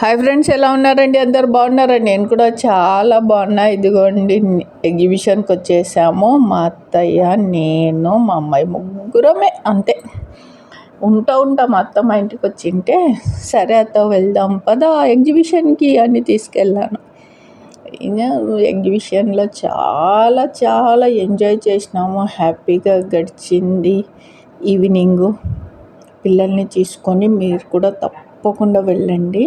Hi friends, ఎలా ఉన్నారండి? అందరు బాగున్నారండి? నేను కూడా చాలా బాగున్నా. ఇదిగోండి, ఎగ్జిబిషన్కి వచ్చేసాము. మా అత్తయ్య, నేను, మా అమ్మాయి ముగ్గురమే. అంతే, ఉంటా మా అత్త మా ఇంటికి వచ్చింటే, సరే అత్త వెళ్దాం పదా ఎగ్జిబిషన్కి అని తీసుకెళ్ళాను. ఇంకా ఎగ్జిబిషన్లో చాలా చాలా ఎంజాయ్ చేసినాము. హ్యాపీగా గడిచింది ఈవినింగు. పిల్లల్ని తీసుకొని మీరు కూడా తప్పకుండా వెళ్ళండి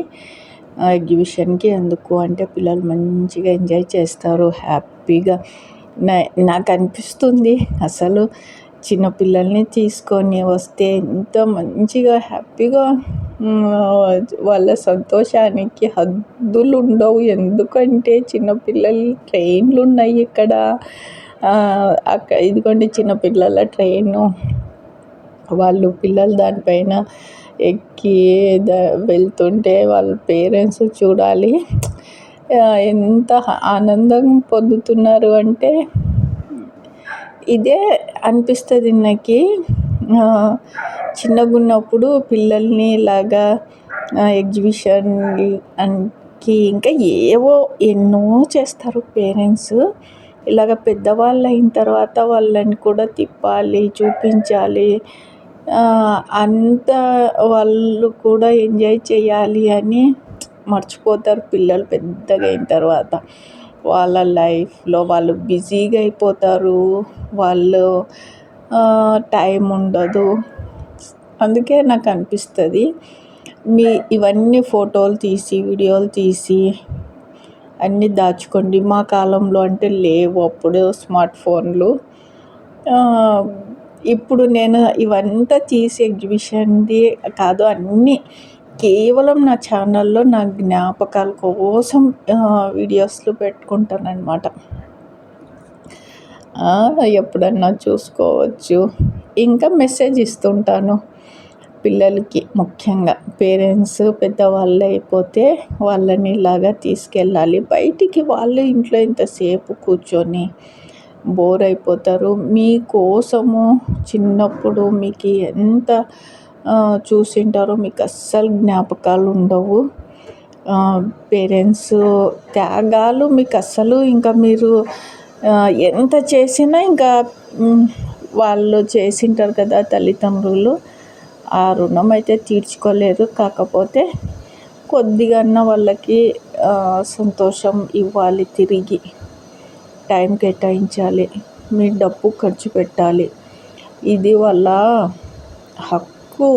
ఎగ్జిబిషన్కి. ఎందుకు అంటే పిల్లలు మంచిగా ఎంజాయ్ చేస్తారు, హ్యాపీగా. నాకు అనిపిస్తుంది అసలు చిన్నపిల్లల్ని తీసుకొని వస్తే ఎంత మంచిగా హ్యాపీగా వాళ్ళ సంతోషానికి హద్దులు ఉండవు. ఎందుకంటే చిన్నపిల్లలు ట్రైన్లు ఉన్నాయి ఇక్కడ. ఇదిగోండి చిన్నపిల్లల ట్రైను. వాళ్ళు పిల్లలు దానిపైన ఎక్కి వెళ్తుంటే వాళ్ళ పేరెంట్స్ చూడాలి ఎంత ఆనందం పొందుతున్నారు అంటే ఇదే అనిపిస్తుంది నాకు. చిన్నగా ఉన్నప్పుడు పిల్లల్ని ఇలాగా ఎగ్జిబిషన్కి ఇంకా ఏవో ఎన్నో చేస్తారు పేరెంట్స్. ఇలాగ పెద్దవాళ్ళు అయిన తర్వాత వాళ్ళని కూడా తిప్పాలి, చూపించాలి, అంతా వాళ్ళు కూడా ఎంజాయ్ చేయాలి అని మర్చిపోతారు పిల్లలు పెద్దగా అయిన తర్వాత. వాళ్ళ లైఫ్లో వాళ్ళు బిజీగా అయిపోతారు, వాళ్ళు టైం ఉండదు. అందుకే నాకు అనిపిస్తుంది ఇవన్నీ ఫోటోలు తీసి వీడియోలు తీసి అన్నీ దాచుకోండి. మా కాలంలో అంటే లేవు అప్పుడు స్మార్ట్ ఫోన్లు. ఇప్పుడు నేను ఇవంతా తీసి ఎగ్జిబిషన్ది కాదు, అన్నీ కేవలం నా ఛానల్లో నా జ్ఞాపకాల కోసం వీడియోస్లు పెట్టుకుంటాను అన్నమాట. ఎప్పుడన్నా చూసుకోవచ్చు. ఇంకా మెసేజ్ ఇస్తుంటాను పిల్లలకి. ముఖ్యంగా పేరెంట్స్ పెద్దవాళ్ళు అయిపోతే వాళ్ళని ఇలాగా తీసుకెళ్ళాలి బయటికి. వాళ్ళు ఇంట్లో ఇంతసేపు కూర్చొని బోర్ అయిపోతారు. మీకోసము చిన్నప్పుడు మీకు ఎంత చూసింటారో మీకు అస్సలు జ్ఞాపకాలు ఉండవు. పేరెంట్స్ త్యాగాలు మీకు అస్సలు ఇంకా మీరు ఎంత చేసినా ఇంకా వాళ్ళు చేసింటారు కదా తల్లిదండ్రులు, ఆ రుణం అయితే తీర్చుకోలేరు. కాకపోతే కొద్దిగా వాళ్ళకి సంతోషం ఇవ్వాలి, తిరిగి టైం కేటాయించాలి, మీ డబ్బు ఖర్చు పెట్టాలి. ఇది వాళ్ళ హక్కు.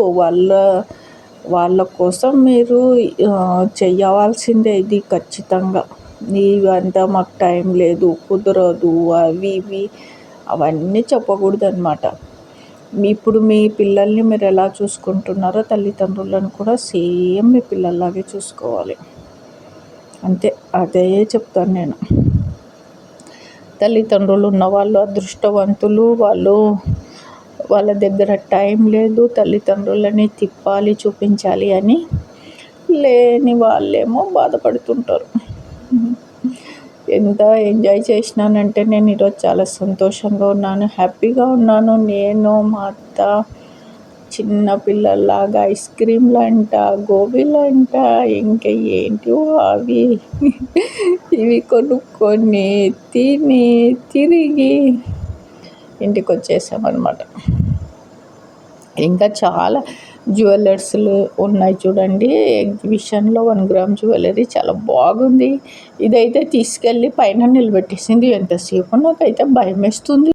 వాళ్ళ కోసం మీరు చేయవలసిందే ఇది ఖచ్చితంగా. ఇవంతా మాకు టైం లేదు, కుదరదు, అవి ఇవి అవన్నీ చెప్పకూడదు అన్నమాట. ఇప్పుడు మీ పిల్లల్ని మీరు ఎలా చూసుకుంటున్నారో తల్లిదండ్రులను కూడా సేమ్ మీ పిల్లల్లాగే చూసుకోవాలి. అంతే, అదే చెప్తాను నేను. తల్లిదండ్రులు ఉన్నవాళ్ళు అదృష్టవంతులు. వాళ్ళ దగ్గర టైం లేదు తల్లిదండ్రులని తిప్పాలి, చూపించాలి అని. లేని వాళ్ళేమో బాధపడుతుంటారు. ఎంత ఎంజాయ్ చేసినానంటే నేను ఈరోజు చాలా సంతోషంగా ఉన్నాను, హ్యాపీగా ఉన్నాను. నేను మా అత్త చిన్న పిల్లల్లాగా ఐస్ క్రీమ్లంట, గోబీలంట, ఇంకా ఏంటివో అవి ఇవి కొనుక్కొని తిని తిరిగి ఇంటికి వచ్చేసామన్నమాట. ఇంకా చాలా జ్యువెలర్స్లు ఉన్నాయి చూడండి ఎగ్జిబిషన్లో. 1 గ్రామ్ జ్యువెలరీ చాలా బాగుంది. ఇదైతే తీసుకెళ్ళి పైన నిలబెట్టేసింది. ఎంతసేపు నాకైతే భయం వేస్తుంది.